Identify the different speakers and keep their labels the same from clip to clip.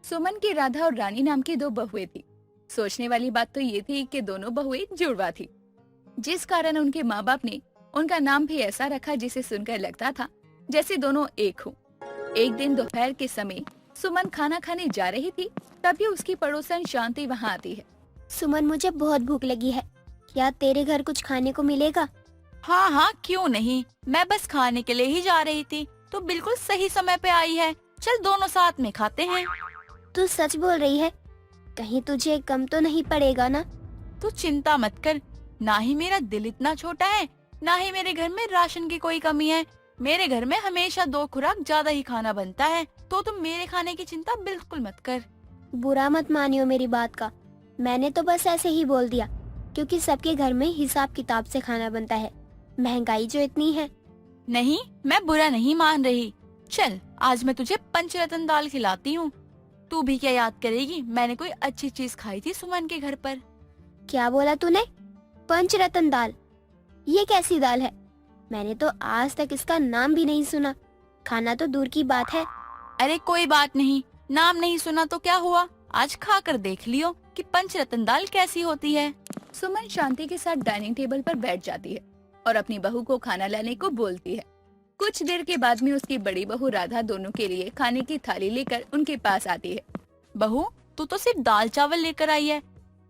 Speaker 1: सुमन की राधा और रानी नाम की दो बहुएं थी। सोचने वाली बात तो ये थी कि दोनों बहुएं जुड़वा थी, जिस कारण उनके माँ बाप ने उनका नाम भी ऐसा रखा जिसे सुनकर लगता था जैसे दोनों एक हों। एक दिन दोपहर के समय सुमन खाना खाने जा रही थी, तभी उसकी पड़ोसन शांति वहाँ आती है।
Speaker 2: सुमन, मुझे बहुत भूख लगी है। क्या तेरे घर कुछ खाने को मिलेगा?
Speaker 3: हाँ हाँ, क्यों नहीं। मैं बस खाने के लिए ही जा रही थी, तो बिल्कुल सही समय पे आई है। चल दोनों साथ में खाते हैं।
Speaker 2: तू सच बोल रही है? कहीं तुझे कम तो नहीं पड़ेगा ना?
Speaker 3: तू चिंता मत कर। ना ही मेरा दिल इतना छोटा है, ना ही मेरे घर में राशन की कोई कमी है। मेरे घर में हमेशा 2 खुराक ज्यादा ही खाना बनता है, तो तुम मेरे खाने की चिंता बिल्कुल मत कर।
Speaker 2: बुरा मत मानियो मेरी बात का। मैंने तो बस ऐसे ही बोल दिया, क्योंकि सबके घर में हिसाब किताब से खाना बनता है। महंगाई जो इतनी है।
Speaker 3: नहीं, मैं बुरा नहीं मान रही। चल आज मैं तुझे पंचरत्न दाल खिलाती हूँ। तू भी क्या याद करेगी, मैंने कोई अच्छी चीज खाई थी सुमन के घर पर।
Speaker 2: क्या बोला तूने? पंचरत्न दाल? ये कैसी दाल है? मैंने तो आज तक इसका नाम भी नहीं सुना। खाना तो दूर की बात है।
Speaker 3: अरे कोई बात नहीं, नाम नहीं सुना तो क्या हुआ, आज खा कर देख लियो कि पंचरत्न दाल कैसी होती है।
Speaker 1: सुमन शांति के साथ डाइनिंग टेबल पर बैठ जाती है और अपनी बहू को खाना लाने को बोलती है। कुछ देर के बाद में उसकी बड़ी बहू राधा दोनों के लिए खाने की थाली लेकर उनके पास आती है।
Speaker 3: बहू, तू तो सिर्फ दाल चावल लेकर आई है।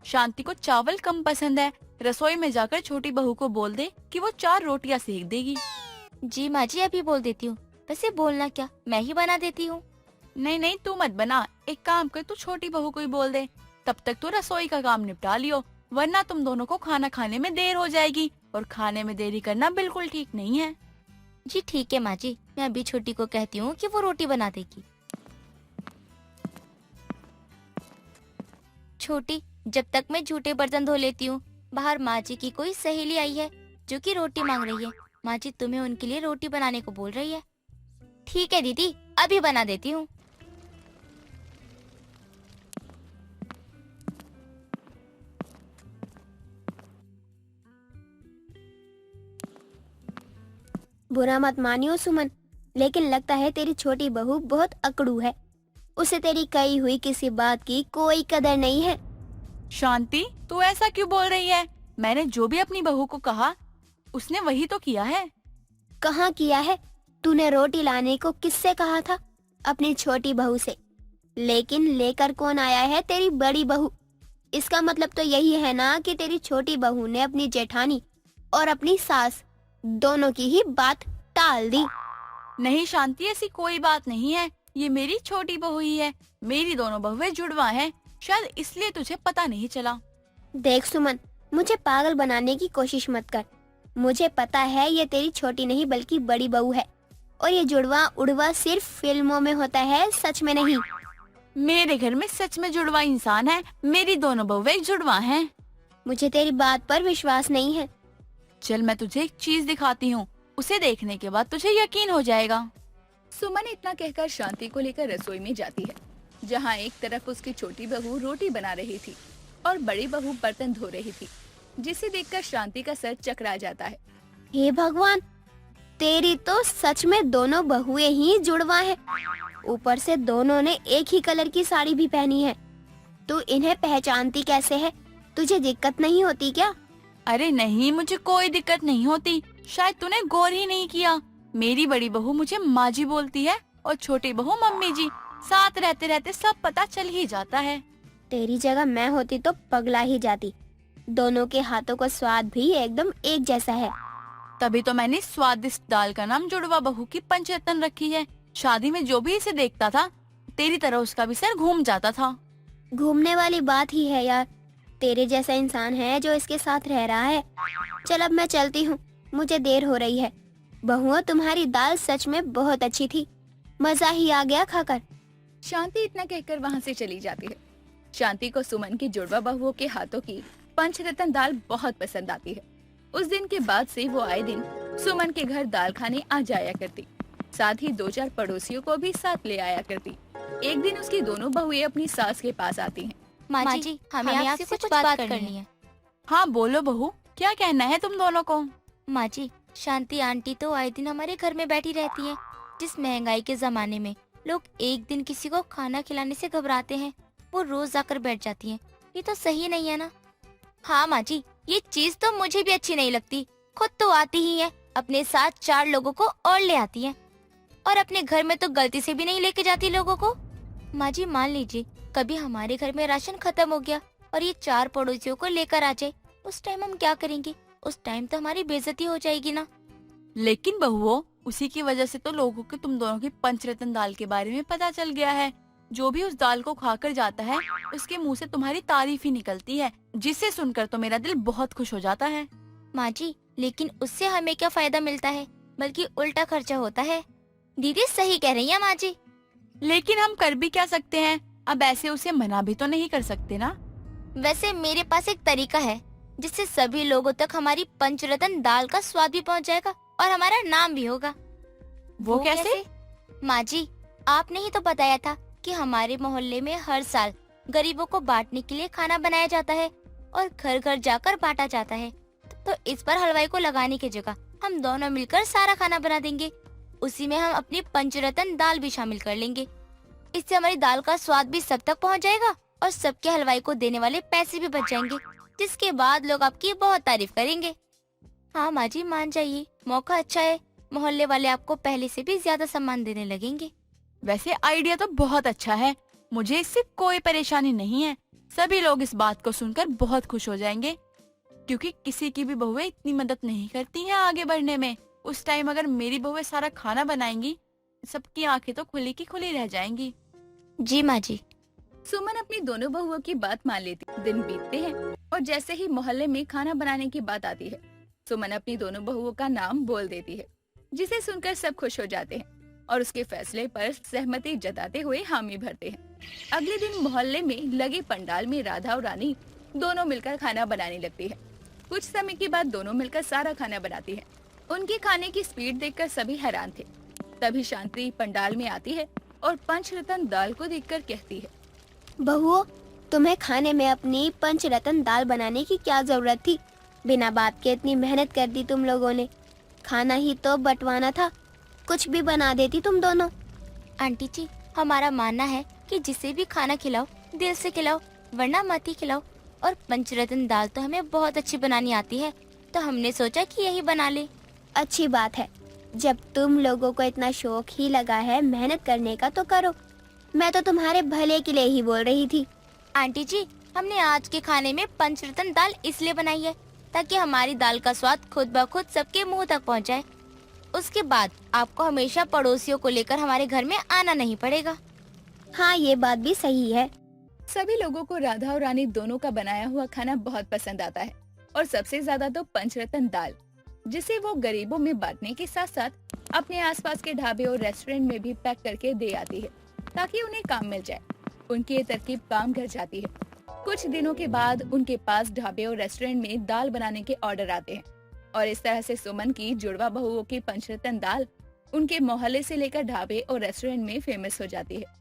Speaker 3: शांति को चावल कम पसंद है। रसोई में जाकर छोटी बहू को बोल दे कि वो 4 रोटियां सेक देगी।
Speaker 4: जी माँ जी, अभी बोल देती हूँ। वैसे बोलना क्या, मैं ही बना देती हूँ।
Speaker 3: नहीं नहीं, तू मत बना। एक काम कर, तू छोटी बहू को ही बोल दे। तब तक तू रसोई का काम निपटा लियो, वरना तुम दोनों को खाना खाने में देर हो जाएगी, और खाने में देरी करना बिल्कुल ठीक नहीं है।
Speaker 4: जी ठीक है माँ जी, मैं अभी छोटी को कहती हूँ कि वो रोटी बना देगी। छोटी, जब तक मैं झूठे बर्तन धो लेती हूँ। बाहर माँ जी की कोई सहेली आई है जो कि रोटी मांग रही है। माँ जी तुम्हें उनके लिए रोटी बनाने को बोल रही है। ठीक है दीदी, अभी बना देती हूँ।
Speaker 2: बुरा मत मानियो सुमन, लेकिन लगता है तेरी छोटी बहू बहुत अकड़ू है। उसे तेरी कही हुई किसी बात की कोई कदर नहीं है।
Speaker 3: शांति, तू ऐसा क्यों बोल रही है? मैंने जो भी अपनी बहू को कहा, उसने वही तो किया है।
Speaker 2: कहाँ किया है? तूने रोटी लाने को किससे कहा था? अपनी छोटी बहू से। लेकिन लेकर कौन आया है? तेरी बड़ी बहू। इसका मतलब तो यही है ना कि तेरी छोटी बहू ने अपनी जेठानी और अपनी सास दोनों की ही बात टाल दी।
Speaker 3: नहीं शांति, ऐसी कोई बात नहीं है। ये मेरी छोटी बहू ही है। मेरी दोनों बहुएं जुड़वा हैं, शायद इसलिए तुझे पता नहीं चला।
Speaker 2: देख सुमन, मुझे पागल बनाने की कोशिश मत कर। मुझे पता है ये तेरी छोटी नहीं बल्कि बड़ी बहू है, और ये जुड़वा उड़वा सिर्फ फिल्मों में होता है, सच में नहीं।
Speaker 3: मेरे घर में सच में जुड़वा इंसान है। मेरी दोनों बहुएं जुड़वा हैं।
Speaker 2: मुझे तेरी बात पर विश्वास नहीं है।
Speaker 3: चल मैं तुझे एक चीज दिखाती हूँ, उसे देखने के बाद तुझे यकीन हो जाएगा।
Speaker 1: सुमन इतना कहकर शांति को लेकर रसोई में जाती है, जहाँ एक तरफ उसकी छोटी बहू रोटी बना रही थी और बड़ी बहू बर्तन धो रही थी, जिसे देखकर शांति का सर चकरा जाता है।
Speaker 2: हे भगवान, तेरी तो सच में दोनों बहुएं ही जुड़वा हैं। ऊपर से दोनों ने एक ही कलर की साड़ी भी पहनी है। तू इन्हें पहचानती कैसे है? तुझे दिक्कत नहीं होती क्या?
Speaker 3: अरे नहीं, मुझे कोई दिक्कत नहीं होती। शायद तूने गौर ही नहीं किया। मेरी बड़ी बहू मुझे माँ जी बोलती है और छोटी बहू मम्मी जी। साथ रहते रहते सब पता चल ही जाता है।
Speaker 2: तेरी जगह मैं होती तो पगला ही जाती। दोनों के हाथों का स्वाद भी एकदम एक जैसा है।
Speaker 3: तभी तो मैंने स्वादिष्ट दाल का नाम जुड़वा बहू की पंचरत्न रखी है। शादी में जो भी इसे देखता था, तेरी तरह उसका भी सर घूम जाता था।
Speaker 2: घूमने वाली बात ही है यार। तेरे जैसा इंसान है जो इसके साथ रह रहा है। चल अब मैं चलती हूँ, मुझे देर हो रही है। बहुओं, तुम्हारी दाल सच में बहुत अच्छी थी। मजा ही आ गया खाकर।
Speaker 1: शांति इतना कहकर वहाँ से चली जाती है। शांति को सुमन की जुड़वा बहुओं के हाथों की पंचरत्न दाल बहुत पसंद आती है। उस दिन के बाद से वो आए दिन सुमन के घर दाल खाने आ जाया करती, साथ ही 2-4 पड़ोसियों को भी साथ ले आया करती। एक दिन उसकी दोनों बहुएं अपनी सास के पास आती हैं।
Speaker 4: माँ जी, हमें आपसे कुछ बात करनी है।
Speaker 3: हाँ बोलो बहू, क्या कहना है तुम दोनों को?
Speaker 4: माँ जी, शांति आंटी तो आए दिन हमारे घर में बैठी रहती है। जिस महंगाई के जमाने में लोग एक दिन किसी को खाना खिलाने से घबराते हैं, वो रोज आकर बैठ जाती हैं। ये तो सही नहीं है ना। हाँ माँ जी, ये चीज तो मुझे भी अच्छी नहीं लगती। खुद तो आती ही है, अपने साथ 4 लोगों को और ले आती है, और अपने घर में तो गलती से भी नहीं लेके जाती लोगों को। माँ जी मान लीजिए कभी हमारे घर में राशन खत्म हो गया और ये 4 पड़ोसियों को लेकर आ जाए, उस टाइम हम क्या करेंगे? उस टाइम तो हमारी बेइज्जती हो जाएगी ना।
Speaker 3: लेकिन बहुओं, उसी की वजह से तो लोगों को तुम दोनों की पंचरत्न दाल के बारे में पता चल गया है। जो भी उस दाल को खाकर जाता है उसके मुंह से तुम्हारी तारीफ ही निकलती है, जिसे सुनकर तो मेरा दिल बहुत खुश हो जाता है।
Speaker 4: माँ जी लेकिन उससे हमें क्या फायदा मिलता है, बल्कि उल्टा खर्चा होता है। दीदी सही कह रही है माँ जी।
Speaker 3: लेकिन हम कर भी क्या सकते हैं? अब ऐसे उसे मना भी तो नहीं कर सकते ना।
Speaker 4: वैसे मेरे पास एक तरीका है जिससे सभी लोगों तक हमारी पंचरत्न दाल का स्वाद भी पहुंच जाएगा और हमारा नाम भी होगा।
Speaker 3: वो कैसे?
Speaker 4: माँ जी आपने ही तो बताया था कि हमारे मोहल्ले में हर साल गरीबों को बांटने के लिए खाना बनाया जाता है और घर घर जाकर बांटा जाता है। तो इस पर हलवाई को लगाने की जगह हम दोनों मिलकर सारा खाना बना देंगे। उसी में हम अपनी पंचरत्न दाल भी शामिल कर लेंगे। इससे हमारी दाल का स्वाद भी सब तक पहुंच जाएगा और सबके हलवाई को देने वाले पैसे भी बच जाएंगे, जिसके बाद लोग आपकी बहुत तारीफ करेंगे। हाँ माँ जी मान जाइए, मौका अच्छा है, मोहल्ले वाले आपको पहले से भी ज्यादा सम्मान देने लगेंगे।
Speaker 3: वैसे आइडिया तो बहुत अच्छा है, मुझे इससे कोई परेशानी नहीं है। सभी लोग इस बात को सुनकर बहुत खुश हो जाएंगे, क्योंकि किसी की भी बहुएं इतनी मदद नहीं करती हैं आगे बढ़ने में। उस टाइम अगर मेरी बहुएं सारा खाना बनाएंगी, सबकी आंखें तो खुली की खुली रह जाएंगी।
Speaker 4: जी माँ जी।
Speaker 1: सुमन अपनी दोनों बहुओं की बात मान लेती। दिन बीतते हैं और जैसे ही मोहल्ले में खाना बनाने की बात आती है, सुमन अपनी दोनों बहुओं का नाम बोल देती है, जिसे सुनकर सब खुश हो जाते हैं और उसके फैसले पर सहमति जताते हुए हामी भरते हैं। अगले दिन मोहल्ले में लगे पंडाल में राधा और रानी दोनों मिलकर खाना बनाने लगती है। कुछ समय के बाद दोनों मिलकर सारा खाना बनाती है। उनके खाने की स्पीड देखकर सभी हैरान थे। तभी शांति पंडाल में आती है और पंचरत्न दाल को देखकर कहती है,
Speaker 2: बहुओं, तुम्हें खाने में अपनी पंचरत्न दाल बनाने की क्या जरूरत थी? बिना बात के इतनी मेहनत कर दी तुम लोगों ने। खाना ही तो बंटवाना था, कुछ भी बना देती तुम दोनों।
Speaker 4: आंटी जी हमारा मानना है कि जिसे भी खाना खिलाओ दिल से खिलाओ, वरना मत ही खिलाओ। और पंचरत्न दाल तो हमें बहुत अच्छी बनानी आती है, तो हमने सोचा कि यही बना ले।
Speaker 2: अच्छी बात है, जब तुम लोगों को इतना शौक ही लगा है मेहनत करने का तो करो। मैं तो तुम्हारे भले के लिए ही बोल रही थी।
Speaker 4: आंटी जी हमने आज के खाने में पंचरत्न दाल इसलिए बनाई है ताकि हमारी दाल का स्वाद खुद ब खुद सबके मुंह तक पहुंच जाए। उसके बाद आपको हमेशा पड़ोसियों को लेकर हमारे घर में आना नहीं पड़ेगा।
Speaker 2: हाँ ये बात भी सही है।
Speaker 1: सभी लोगों को राधा और रानी दोनों का बनाया हुआ खाना बहुत पसंद आता है, और सबसे ज्यादा तो पंचरत्न दाल, जिसे वो गरीबों में बांटने के साथ साथ अपने आसपास के ढाबे और रेस्टोरेंट में भी पैक करके दे आती है, ताकि उन्हें काम मिल जाए। उनकी ये तरकीब काम कर जाती है। कुछ दिनों के बाद उनके पास ढाबे और रेस्टोरेंट में दाल बनाने के ऑर्डर आते हैं, और इस तरह से सुमन की जुड़वा बहुओं की पंचरत्न दाल उनके मोहल्ले से लेकर ढाबे और रेस्टोरेंट में फेमस हो जाती है।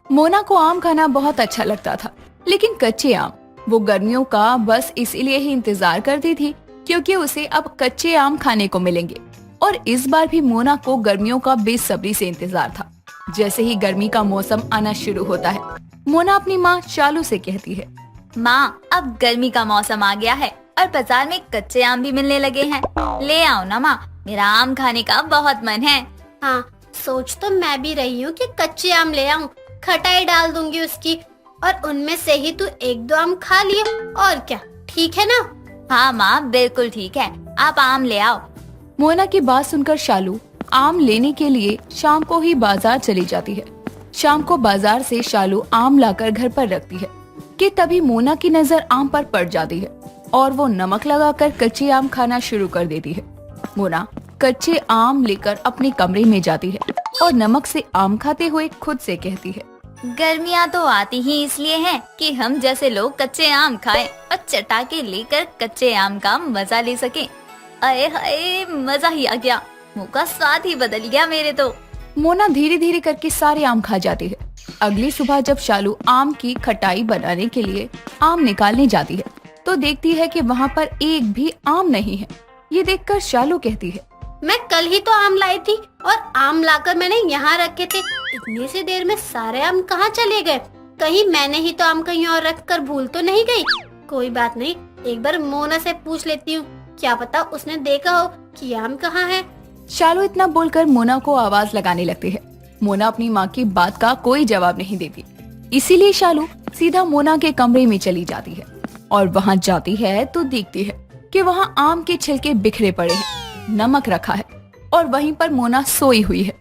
Speaker 1: मोना को आम खाना बहुत अच्छा लगता था, लेकिन कच्चे आम वो गर्मियों का बस इसलिए ही इंतजार करती थी क्योंकि उसे अब कच्चे आम खाने को मिलेंगे। और इस बार भी मोना को गर्मियों का बेसब्री से इंतजार था। जैसे ही गर्मी का मौसम आना शुरू होता है, मोना अपनी माँ चालू से कहती है,
Speaker 5: माँ अब गर्मी का मौसम आ गया है और बाजार में कच्चे आम भी मिलने लगे हैं। ले आओ ना माँ, मेरा आम खाने का बहुत मन है।
Speaker 6: हाँ सोच तो मैं भी रही हूँ कि कच्चे आम ले आऊं, खटाई डाल दूंगी उसकी, और उनमें से ही तू 1-2 आम खा लिया, और क्या, ठीक है ना?
Speaker 5: हाँ माँ बिल्कुल ठीक है, आप आम ले आओ।
Speaker 1: मोना की बात सुनकर शालू आम लेने के लिए शाम को ही बाजार चली जाती है। शाम को बाजार से शालू आम लाकर घर पर रखती है कि तभी मोना की नजर आम पर पड़ जाती है और वो नमक लगाकर कच्चे आम खाना शुरू कर देती है। मोना कच्चे आम लेकर अपने कमरे में जाती है और नमक से आम खाते हुए खुद से कहती है,
Speaker 5: गर्मियाँ तो आती ही इसलिए हैं कि हम जैसे लोग कच्चे आम खाएं और चटाके लेकर कच्चे आम का मजा ले सकें। अये हाय, मजा ही आ गया, मुँह का स्वाद ही बदल गया मेरे तो।
Speaker 1: मोना धीरे धीरे करके सारे आम खा जाती है। अगली सुबह जब शालू आम की खटाई बनाने के लिए आम निकालने जाती है तो देखती है कि वहाँ पर एक भी आम नहीं है। ये देखकर शालू कहती है,
Speaker 6: मैं कल ही तो आम लाई थी और आम लाकर मैंने यहाँ रखे थे। इतनी सी देर में सारे आम कहाँ चले गए? कहीं मैंने ही तो आम कहीं और रख कर भूल तो नहीं गई? कोई बात नहीं, एक बार मोना से पूछ लेती हूँ, क्या पता उसने देखा हो कि आम कहाँ है।
Speaker 1: शालू इतना बोलकर मोना को आवाज लगाने लगती है। मोना अपनी माँ की बात का कोई जवाब नहीं देती, इसीलिए शालू सीधा मोना के कमरे में चली जाती है और वहाँ जाती है तो देखती है कि वहाँ आम के छिलके बिखरे पड़े हैं, नमक रखा है और वहीं पर मोना सोई हुई है।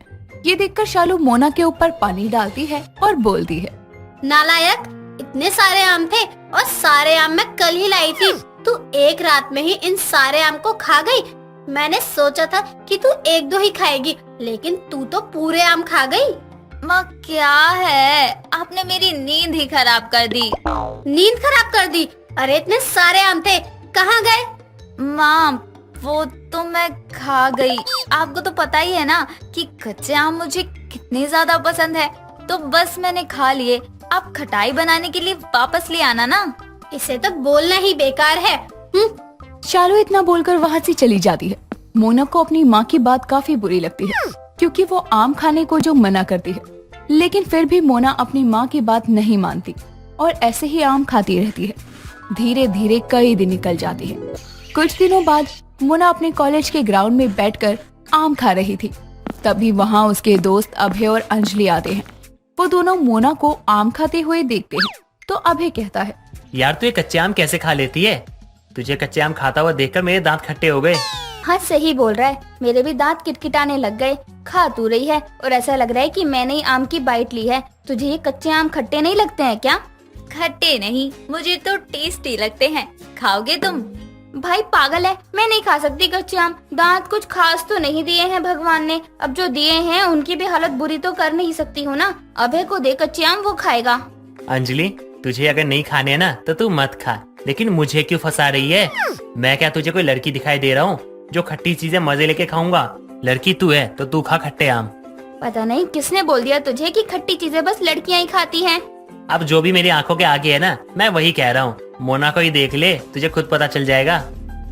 Speaker 1: ये देखकर शालू मोना के ऊपर पानी डालती है और बोलती है,
Speaker 6: नालायक, इतने सारे आम थे और सारे आम मैं कल ही लाई थी। तू एक रात में ही इन सारे आम को खा गई। मैंने सोचा था कि तू एक दो ही खाएगी, लेकिन तू तो पूरे आम खा गई।
Speaker 5: माँ क्या है, आपने मेरी नींद ही खराब कर दी।
Speaker 6: नींद खराब कर दी? अरे इतने सारे आम थे, कहाँ गए?
Speaker 5: माँ वो तो मैं खा गई। आपको तो पता ही है ना कि कच्चे आम मुझे कितने ज्यादा पसंद है, तो बस मैंने खा लिए। आप खटाई बनाने के लिए वापस ले आना ना।
Speaker 6: इसे तो बोलना ही बेकार है।
Speaker 1: शालू इतना बोलकर वहाँ से चली जाती है। मोना को अपनी माँ की बात काफी बुरी लगती है, क्योंकि वो आम खाने को जो मना करती है, लेकिन फिर भी मोना अपनी माँ की बात नहीं मानती और ऐसे ही आम खाती रहती है। धीरे धीरे कई दिन निकल जाती है। कुछ दिनों बाद मोना अपने कॉलेज के ग्राउंड में बैठकर आम खा रही थी। तभी वहाँ उसके दोस्त अभय और अंजलि आते हैं। वो दोनों मोना को आम खाते हुए देखते हैं तो अभय कहता है,
Speaker 7: यार तू ये कच्चे आम कैसे खा लेती है? तुझे कच्चे आम खाता हुआ देखकर मेरे दांत खट्टे हो गए।
Speaker 2: हाँ सही बोल रहा है, मेरे भी दांत किटकिटाने लग गए। खा तू रही है और ऐसा लग रहा है कि मैंने ही आम की बाइट ली है। तुझे ये कच्चे आम खट्टे नहीं लगते हैं क्या?
Speaker 5: खट्टे नहीं, मुझे तो टेस्टी लगते हैं। खाओगे तुम?
Speaker 2: भाई पागल है, मैं नहीं खा सकती कच्चे आम। दांत कुछ खास तो नहीं दिए हैं भगवान ने, अब जो दिए हैं उनकी भी हालत बुरी तो कर नहीं सकती हूँ ना। अभय को दे कच्चे आम, वो खाएगा।
Speaker 7: अंजलि, तुझे अगर नहीं खाने हैं ना तो तू मत खा, लेकिन मुझे क्यों फंसा रही है? मैं क्या तुझे कोई लड़की दिखाई दे रहा हूँ जो खट्टी चीजें मजे लेके खाऊंगा? लड़की तू है तो तू खा खट्टे आम।
Speaker 2: पता नहीं किसने बोल दिया तुझे कि खट्टी चीजें बस लड़कियां ही खाती हैं।
Speaker 7: अब जो भी मेरी आंखों के आगे है ना, मैं वही कह रहा हूँ। मोना को ही देख ले, तुझे खुद पता चल जाएगा।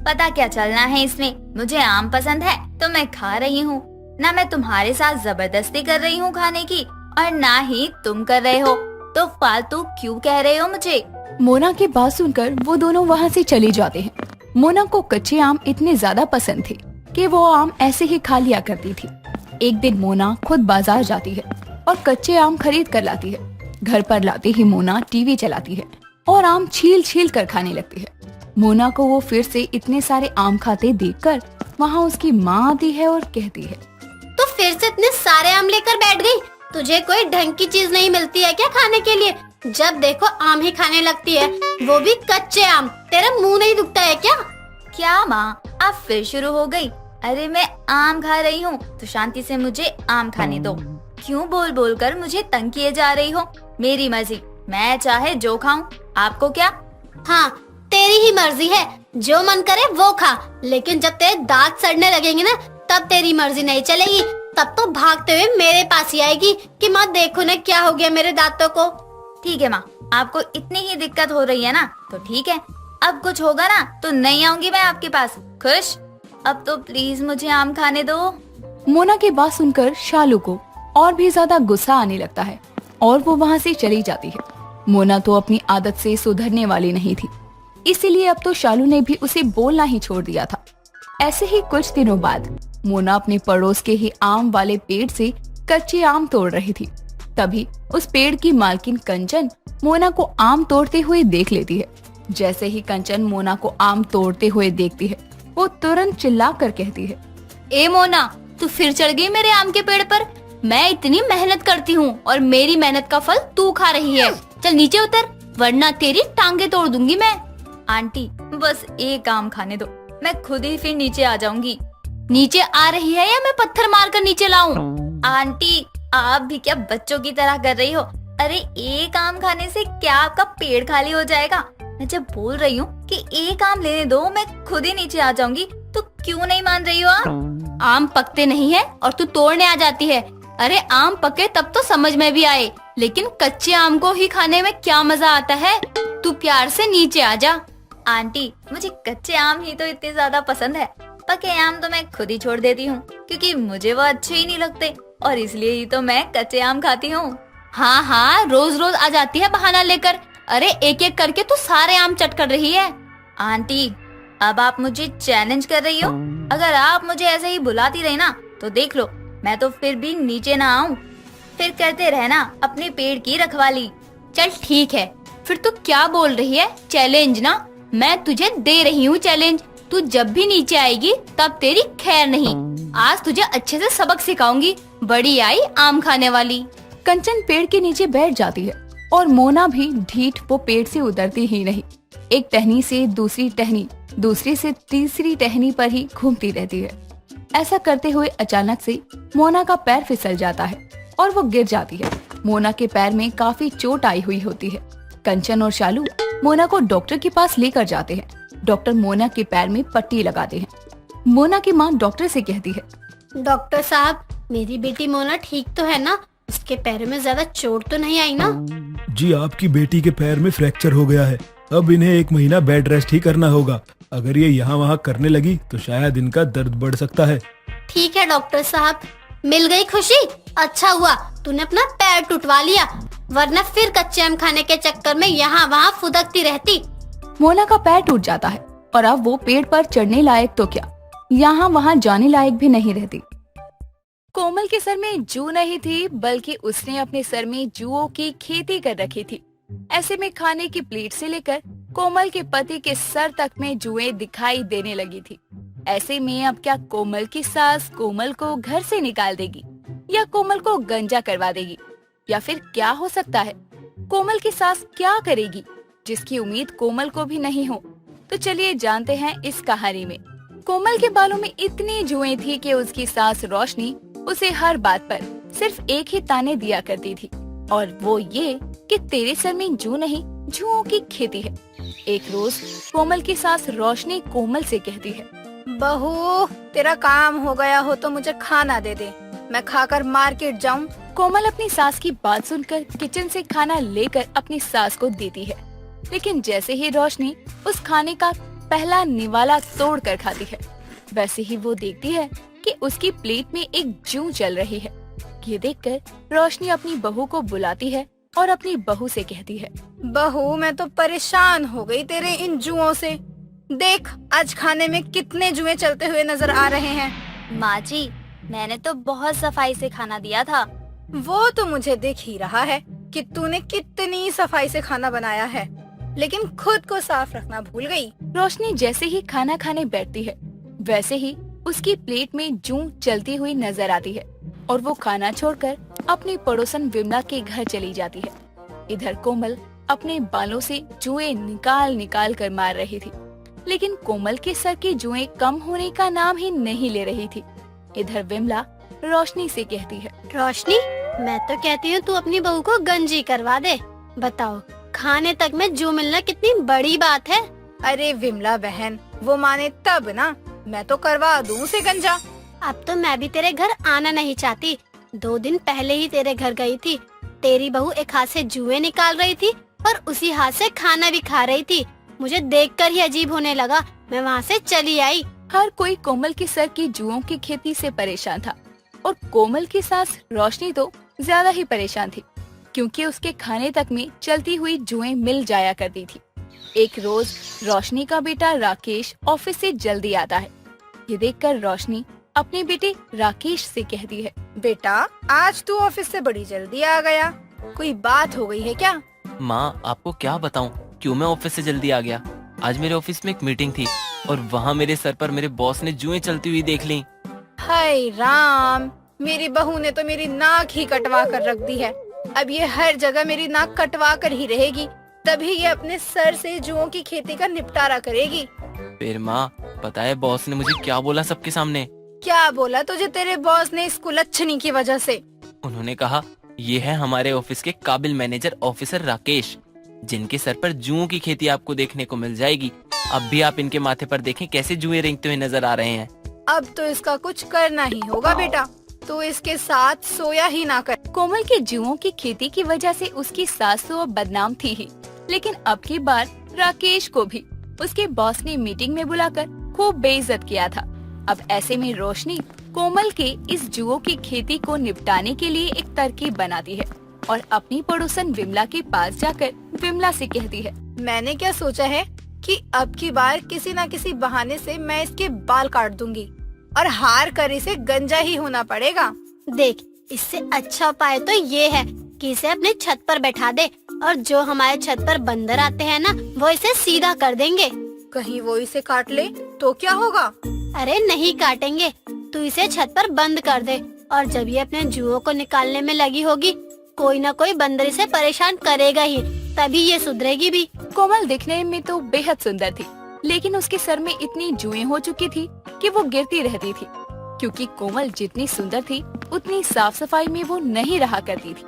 Speaker 5: पता क्या चलना है इसमें? मुझे आम पसंद है तो मैं खा रही हूँ। ना मैं तुम्हारे साथ जबरदस्ती कर रही हूँ खाने की, और ना ही तुम कर रहे हो, तो फालतू क्यों कह रहे हो मुझे?
Speaker 1: मोना की बात सुनकर वो दोनों वहाँ से चले जाते हैं। मोना को कच्चे आम इतने ज्यादा पसंद थे कि वो आम ऐसे ही खा लिया करती थी। एक दिन मोना खुद बाजार जाती है और कच्चे आम खरीद कर लाती है। घर पर लाते ही मोना टीवी चलाती है और आम छील छील कर खाने लगती है। मोना को वो फिर से इतने सारे आम खाते देखकर वहाँ उसकी माँ आती है और कहती है,
Speaker 6: तो फिर से इतने सारे आम लेकर बैठ गई? तुझे कोई ढंग की चीज नहीं मिलती है क्या खाने के लिए? जब देखो आम ही खाने लगती है, वो भी कच्चे आम। तेरा मुंह नहीं दुखता है क्या?
Speaker 5: क्या माँ, आप फिर शुरू हो गई? अरे मैं आम खा रही हूँ तो शांति से मुझे आम खाने दो। क्यों बोल बोल कर मुझे तंग किए जा रही हो? मेरी मर्जी, मैं चाहे जो खाऊं, आपको क्या?
Speaker 6: हाँ, तेरी ही मर्जी है, जो मन करे वो खा, लेकिन जब तेरे दांत सड़ने लगेंगे ना, तब तेरी मर्जी नहीं चलेगी। तब तो भागते हुए मेरे पास ही आएगी कि माँ देखो ना क्या हो गया मेरे दांतों को।
Speaker 5: ठीक है माँ, आपको इतनी ही दिक्कत हो रही है ना, तो ठीक है। अब कुछ होगा ना तो नहीं आऊंगी मैं आपके पास। खुश? अब तो प्लीज मुझे आम खाने दो।
Speaker 1: मोना की बात सुनकर शालू को और भी ज्यादा गुस्सा आने लगता है और वो वहाँ से चली जाती है। मोना तो अपनी आदत से सुधरने वाली नहीं थी, इसीलिए अब तो शालू ने भी उसे बोलना ही छोड़ दिया था। ऐसे ही कुछ दिनों बाद मोना अपने पड़ोस के ही आम वाले पेड़ से कच्चे आम तोड़ रही थी। तभी उस पेड़ की मालकिन कंचन मोना को आम तोड़ते हुए देख लेती है। जैसे ही कंचन मोना को आम तोड़ते हुए देखती है, वो तुरंत चिल्लाकर कहती है,
Speaker 2: ए मोना, तू फिर चढ़ गई मेरे आम के पेड़ पर? मैं इतनी मेहनत करती हूँ और मेरी मेहनत का फल तू खा रही है। चल नीचे उतर, वरना तेरी टांगे तोड़ दूंगी मैं।
Speaker 5: आंटी बस एक आम खाने दो, मैं खुद ही फिर नीचे आ जाऊंगी।
Speaker 2: नीचे आ रही है या मैं पत्थर मार कर नीचे लाऊं?
Speaker 5: आंटी आप भी क्या बच्चों की तरह कर रही हो? अरे एक आम खाने से क्या आपका पेट खाली हो जाएगा? मैं जब बोल रही हूँ कि एक आम लेने दो, मैं खुद ही नीचे आ जाऊंगी, तो क्यों नहीं मान रही हो आप?
Speaker 2: आम पकते नहीं है और तू तोड़ने आ जाती है। अरे आम पके तब तो समझ में भी आए, लेकिन कच्चे आम को ही खाने में क्या मजा आता है? तू प्यार से नीचे आ जा।
Speaker 5: आंटी मुझे कच्चे आम ही तो इतने ज्यादा पसंद है, पके आम तो मैं खुद ही छोड़ देती हूँ, क्योंकि मुझे वो अच्छे ही नहीं लगते और इसलिए ही तो मैं कच्चे आम खाती हूँ।
Speaker 6: हाँ हाँ, रोज रोज आ जाती है बहाना लेकर। अरे एक एक करके तू सारे आम चट कर रही है।
Speaker 5: आंटी, अब आप मुझे चैलेंज कर रही हो? अगर आप मुझे ऐसे ही बुलाती रही ना तो देख लो, मैं तो फिर भी नीचे ना आऊं। फिर करते रहना अपने पेड़ की रखवाली।
Speaker 6: चल ठीक है, फिर तू क्या बोल रही है? चैलेंज ना, मैं तुझे दे रही हूँ चैलेंज। तू जब भी नीचे आएगी तब तेरी खैर नहीं। आज तुझे अच्छे से सबक सिखाऊंगी। बड़ी आई आम खाने वाली।
Speaker 1: कंचन पेड़ के नीचे बैठ जाती है और मोना भी ढीठ वो पेड़ से उतरती ही नहीं। एक टहनी से दूसरी टहनी, दूसरी से तीसरी टहनी पर ही घूमती रहती है। ऐसा करते हुए अचानक से मोना का पैर फिसल जाता है और वो गिर जाती है। मोना के पैर में काफी चोट आई हुई होती है। कंचन और शालू मोना को डॉक्टर के पास लेकर जाते हैं। डॉक्टर मोना के पैर में पट्टी लगाते हैं। मोना की माँ डॉक्टर से कहती है,
Speaker 6: डॉक्टर साहब, मेरी बेटी मोना ठीक तो है ना? उसके पैर में ज्यादा चोट तो नहीं आई ना?
Speaker 8: जी, आपकी बेटी के पैर में फ्रैक्चर हो गया है। अब इन्हें 1 महीना बेड रेस्ट ही करना होगा। अगर ये यहाँ वहाँ करने लगी तो शायद इनका दर्द बढ़ सकता है।
Speaker 6: ठीक है डॉक्टर साहब, मिल गई खुशी। अच्छा हुआ तूने अपना पैर टुटवा लिया, वरना फिर कच्चे आम खाने के चक्कर में यहाँ वहाँ फुदकती रहती।
Speaker 1: मोना का पैर टूट जाता है और अब वो पेड़ पर चढ़ने लायक तो क्या, यहाँ वहाँ जाने लायक भी नहीं रहती। कोमल के सर में जू नहीं थी, बल्कि उसने अपने सर में जुओं की खेती कर रखी थी। ऐसे में खाने की प्लेट से लेकर कोमल के पति के सर तक में जुएं दिखाई देने लगी थी। ऐसे में अब क्या कोमल की सास कोमल को घर से निकाल देगी या कोमल को गंजा करवा देगी, या फिर क्या हो सकता है? कोमल की सास क्या करेगी जिसकी उम्मीद कोमल को भी नहीं हो? तो चलिए जानते हैं इस कहानी में। कोमल के बालों में इतनी जुएं थी कि उसकी सास रोशनी उसे हर बात पर सिर्फ एक ही ताने दिया करती थी, और वो ये कि तेरे सर में जू नहीं, जुओं की खेती है। एक रोज कोमल की सास रोशनी कोमल से कहती है,
Speaker 9: बहू, तेरा काम हो गया हो तो मुझे खाना दे दे, मैं खाकर मार्केट जाऊं।
Speaker 1: कोमल अपनी सास की बात सुनकर किचन से खाना लेकर अपनी सास को देती है, लेकिन जैसे ही रोशनी उस खाने का पहला निवाला तोड़ कर खाती है, वैसे ही वो देखती है कि उसकी प्लेट में एक जू चल रही है। ये देखकर रोशनी अपनी बहू को बुलाती है और अपनी बहू से कहती है,
Speaker 9: बहू, मैं तो परेशान हो गई तेरे इन जुओं से। देख, आज खाने में कितने जुए चलते हुए नजर आ रहे हैं।
Speaker 4: माँ जी, मैंने तो बहुत सफाई से खाना दिया था।
Speaker 9: वो तो मुझे दिख ही रहा है कि तूने कितनी सफाई से खाना बनाया है, लेकिन खुद को साफ रखना भूल गई।
Speaker 1: रोशनी जैसे ही खाना खाने बैठती है, वैसे ही उसकी प्लेट में जू चलती हुई नजर आती है और वो खाना छोड़कर अपनी पड़ोसन विमला के घर चली जाती है। इधर कोमल अपने बालों से जुएं निकाल निकाल कर मार रही थी, लेकिन कोमल के सर की जुएं कम होने का नाम ही नहीं ले रही थी। इधर विमला रोशनी से कहती है,
Speaker 6: रोशनी, मैं तो कहती हूँ तू अपनी बहू को गंजी करवा दे। बताओ, खाने तक में जू मिलना कितनी बड़ी बात है।
Speaker 9: अरे विमला बहन, वो माने तब ना, मैं तो करवा दूं उसे गंजा।
Speaker 6: अब तो मैं भी तेरे घर आना नहीं चाहती। 2 दिन पहले ही तेरे घर गई थी। तेरी बहू एक हाथ से जुए निकाल रही थी और उसी हाथ से खाना भी खा रही थी। मुझे देखकर ही अजीब होने लगा। मैं वहाँ से चली आई।
Speaker 1: हर कोई कोमल के सर की जुओं की खेती से परेशान था, और कोमल की सास रोशनी तो ज्यादा ही परेशान थी, क्योंकि उसके खाने तक में चलती हुई जुएं मिल जाया करती थी। एक रोज रोशनी का बेटा राकेश ऑफिस से जल्दी आता है। ये देखकर रोशनी अपने बेटे राकेश से कहती है,
Speaker 9: बेटा, आज तू ऑफिस से बड़ी जल्दी आ गया, कोई बात हो गई है क्या?
Speaker 10: माँ, आपको क्या बताऊँ क्यों मैं ऑफिस से जल्दी आ गया। आज मेरे ऑफिस में एक मीटिंग थी और वहाँ मेरे सर पर मेरे बॉस ने जुएं चलती हुई देख ली।
Speaker 9: हाय राम, मेरी बहू ने तो मेरी नाक ही कटवा कर रख दी है। अब ये हर जगह मेरी नाक कटवा कर ही रहेगी, तभी ये अपने सर से जुओं की खेती का निपटारा करेगी।
Speaker 10: फिर माँ, पता है बॉस ने मुझे क्या बोला सबके सामने?
Speaker 9: क्या बोला तुझे तेरे बॉस ने इस कुलच्छनी की वजह से?
Speaker 10: उन्होंने कहा, ये है हमारे ऑफिस के काबिल मैनेजर ऑफिसर राकेश, जिनके सर पर जुओं की खेती आपको देखने को मिल जाएगी। अब भी आप इनके माथे पर देखें कैसे जुए रेंगते हुए नजर आ रहे हैं।
Speaker 9: अब तो इसका कुछ करना ही होगा बेटा, तो इसके साथ सोया ही ना कर।
Speaker 1: कोमल के जुओं की खेती की वजह से उसकी सास तो अब बदनाम थी ही, लेकिन अब की बार राकेश को भी उसके बॉस ने मीटिंग में बुलाकर खूब बेइज्जत किया था। अब ऐसे में रोशनी कोमल के इस जुओं की खेती को निपटाने के लिए एक तरकीब बनाती है और अपनी पड़ोसन विमला के पास जाकर विमला से कहती है,
Speaker 9: मैंने क्या सोचा है कि अब की बार किसी न किसी बहाने से मैं इसके बाल काट दूंगी और हार कर इसे गंजा ही होना पड़ेगा।
Speaker 6: देख, इससे अच्छा उपाय तो ये है कि इसे अपने छत पर बैठा दे और जो हमारे छत पर बंदर आते हैं ना, वो इसे सीधा कर देंगे।
Speaker 9: कहीं वो इसे काट ले तो क्या होगा?
Speaker 6: अरे नहीं काटेंगे, तू इसे छत पर बंद कर दे और जब ये अपने जुओं को निकालने में लगी होगी, कोई न कोई बंदर इसे परेशान करेगा ही, तभी ये सुधरेगी भी।
Speaker 1: कोमल दिखने में तो बेहद सुंदर थी, लेकिन उसके सर में इतनी जुएं हो चुकी थी कि वो गिरती रहती थी। क्योंकि कोमल जितनी सुंदर थी उतनी साफ सफाई में वो नहीं रहा करती थी,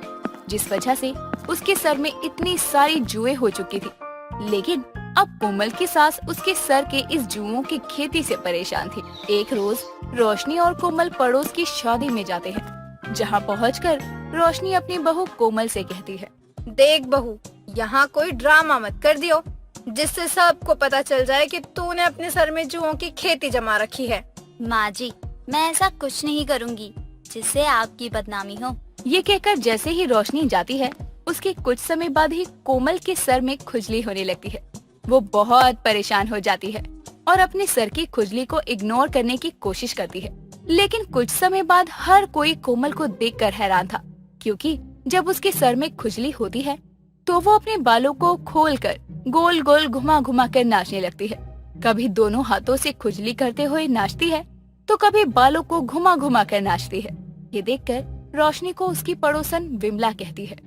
Speaker 1: जिस वजह से उसके सर में इतनी सारी जुएं हो चुकी थी। लेकिन अब कोमल की सास उसके सर के इस जुओं की खेती से परेशान थी। एक रोज रोशनी और कोमल पड़ोस की शादी में जाते हैं, जहां पहुंचकर रोशनी अपनी बहू कोमल से कहती है,
Speaker 9: देख बहू, यहाँ कोई ड्रामा मत कर दियो, जिससे सबको पता चल जाए कि तूने अपने सर में जुओं की खेती जमा रखी है।
Speaker 5: माँ जी, मैं ऐसा कुछ नहीं करूँगी जिससे आपकी बदनामी हो।
Speaker 1: ये कहकर जैसे ही रोशनी जाती है, उसके कुछ समय बाद ही कोमल के सर में खुजली होने लगती है। वो बहुत परेशान हो जाती है और अपने सर की खुजली को इग्नोर करने की कोशिश करती है। लेकिन कुछ समय बाद हर कोई कोमल को देखकर हैरान था, क्योंकि जब उसके सर में खुजली होती है तो वो अपने बालों को खोलकर गोल गोल घुमा घुमा कर नाचने लगती है। कभी दोनों हाथों से खुजली करते हुए नाचती है तो कभी बालों को घुमा घुमा कर नाचती है। ये देखकर रोशनी को उसकी पड़ोसन विमला कहती है,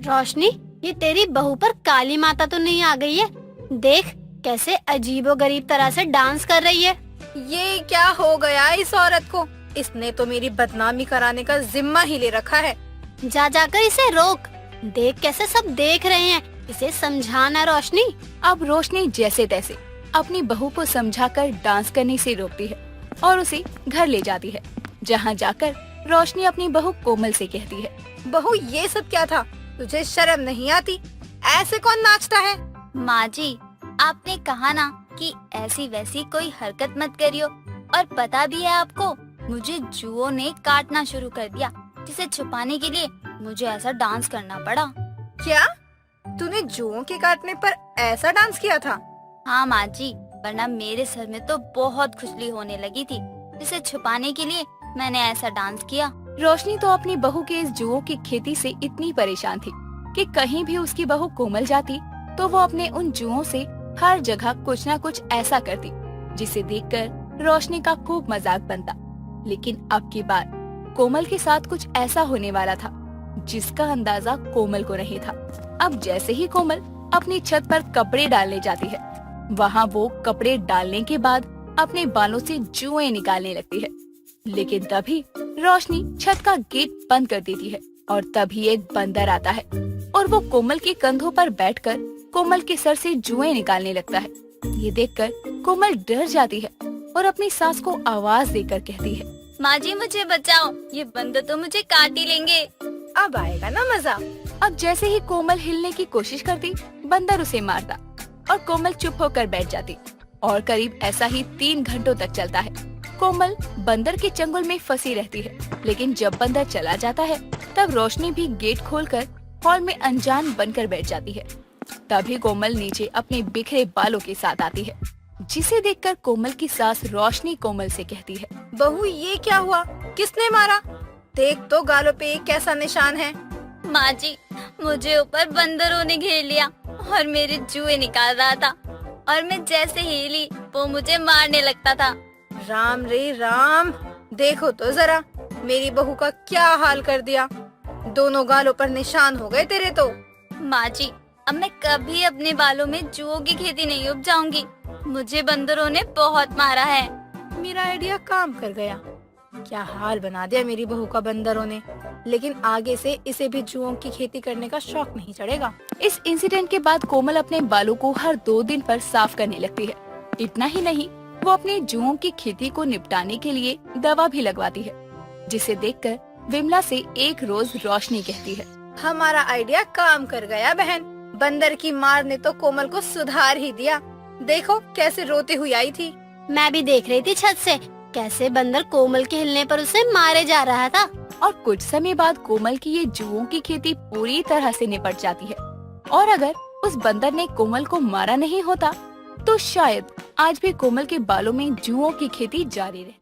Speaker 6: रोशनी, ये तेरी बहू पर काली माता तो नहीं आ गई है? देख कैसे अजीबोगरीब तरह से डांस कर रही है।
Speaker 9: ये क्या हो गया इस औरत को? इसने तो मेरी बदनामी कराने का जिम्मा ही ले रखा है।
Speaker 6: जा जाकर इसे रोक, देख कैसे सब देख रहे हैं, इसे समझाना रोशनी।
Speaker 1: अब रोशनी जैसे तैसे अपनी बहू को समझाकर डांस करने से रोकती है और उसे घर ले जाती है, जहां जाकर रोशनी अपनी बहू कोमल से कहती है,
Speaker 9: बहू, ये सब क्या था? तुझे शर्म नहीं आती? ऐसे कौन नाचता है?
Speaker 5: माँ जी, आपने कहा ना कि ऐसी वैसी कोई हरकत मत करियो, और पता भी है आपको, मुझे जुओं ने काटना शुरू कर दिया, जिसे छुपाने के लिए मुझे ऐसा डांस करना पड़ा।
Speaker 9: क्या तूने जुओं के काटने पर ऐसा डांस किया था?
Speaker 5: हाँ माँ जी, वरना मेरे सर में तो बहुत खुजली होने लगी थी, जिसे छुपाने के लिए मैंने ऐसा डांस किया।
Speaker 1: रोशनी तो अपनी बहू के इस जुओं की खेती से इतनी परेशान थी कि कहीं भी उसकी बहू कोमल जाती तो वो अपने उन जुओं से हर जगह कुछ न कुछ ऐसा करती, जिसे देखकर रोशनी का खूब मजाक बनता। लेकिन अब की बार कोमल के साथ कुछ ऐसा होने वाला था जिसका अंदाजा कोमल को नहीं था। अब जैसे ही कोमल अपनी छत पर कपड़े डालने जाती है, वहाँ वो कपड़े डालने के बाद अपने बालों से जुएं निकालने लगती है। लेकिन तभी रोशनी छत का गेट बंद कर देती है और तभी एक बंदर आता है और वो कोमल के कंधों पर बैठकर कोमल के सर से जुएं निकालने लगता है। ये देखकर कोमल डर जाती है और अपनी सास को आवाज देकर कहती है,
Speaker 5: माँ जी मुझे बचाओ, ये बंदर तो मुझे काट ही लेंगे।
Speaker 9: अब आएगा ना मजा।
Speaker 1: अब जैसे ही कोमल हिलने की कोशिश करती, बंदर उसे मारता और कोमल चुप होकर बैठ जाती। और करीब ऐसा ही 3 घंटों तक चलता है। कोमल बंदर के चंगुल में फंसी रहती है, लेकिन जब बंदर चला जाता है तब रोशनी भी गेट खोलकर हॉल में अनजान बनकर बैठ जाती है। तभी कोमल नीचे अपने बिखरे बालों के साथ आती है, जिसे देखकर कोमल की सास रोशनी कोमल से कहती है,
Speaker 9: बहू, ये क्या हुआ? किसने मारा? देख तो गालों पे एक कैसा निशान है।
Speaker 5: माँ जी, मुझे ऊपर बंदरों ने घेर लिया और मेरे जुए निकाल रहा था, और मैं जैसे ही हिली वो मुझे मारने लगता था।
Speaker 9: राम रे राम, देखो तो जरा मेरी बहू का क्या हाल कर दिया। दोनों गालों पर निशान हो गए तेरे तो।
Speaker 5: माँ जी, अब मैं कभी अपने बालों में जुओं की खेती नहीं उपजाऊंगी, मुझे बंदरों ने बहुत मारा है।
Speaker 9: मेरा आइडिया काम कर गया। क्या हाल बना दिया मेरी बहू का बंदरों ने। लेकिन आगे से इसे भी जुओं की खेती करने का शौक नहीं चढ़ेगा।
Speaker 1: इस इंसिडेंट के बाद कोमल अपने बालों को हर 2 दिन पर साफ करने लगती है। इतना ही नहीं, वो अपने जुओं की खेती को निपटाने के लिए दवा भी लगवाती है, जिसे देखकर विमला से एक रोज रोशनी कहती है,
Speaker 9: हमारा आइडिया काम कर गया बहन। बंदर की मार ने तो कोमल को सुधार ही दिया। देखो कैसे रोती हुई आई थी।
Speaker 6: मैं भी देख रही थी छत से, कैसे बंदर कोमल के हिलने पर उसे मारे जा रहा था।
Speaker 1: और कुछ समय बाद कोमल की ये जुओं की खेती पूरी तरह से निपट जाती है। और अगर उस बंदर ने कोमल को मारा नहीं होता तो शायद आज भी कोमल के बालों में जुओं की खेती जारी रहती।